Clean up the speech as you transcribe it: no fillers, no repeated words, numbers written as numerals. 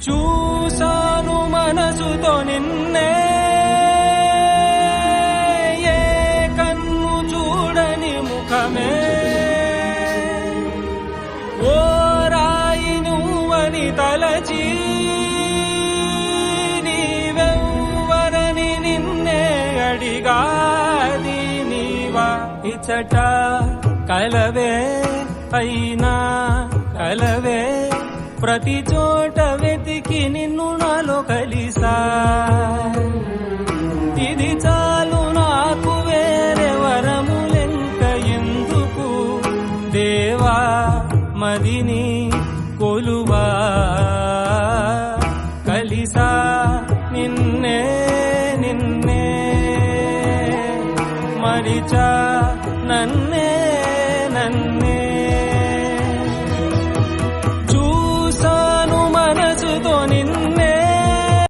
చూసాను మనసుతో నిన్నే, ఏ కన్ను చూడని ముఖమే, ఓ రాయి నువ్వని తలచి నీవెవ్వరని నిన్నే అడిగాది నీవా. ఇచ్చట కలవే అయినా కలవే, ప్రతి చోట వెతికి నిన్ను నాలో కలిసా. ఇది చాలు నాకు, వేరే వరములెంక ఎందుకు, దేవా మదిని కొలువా. కలిసా నిన్నే నిన్నే మరిచా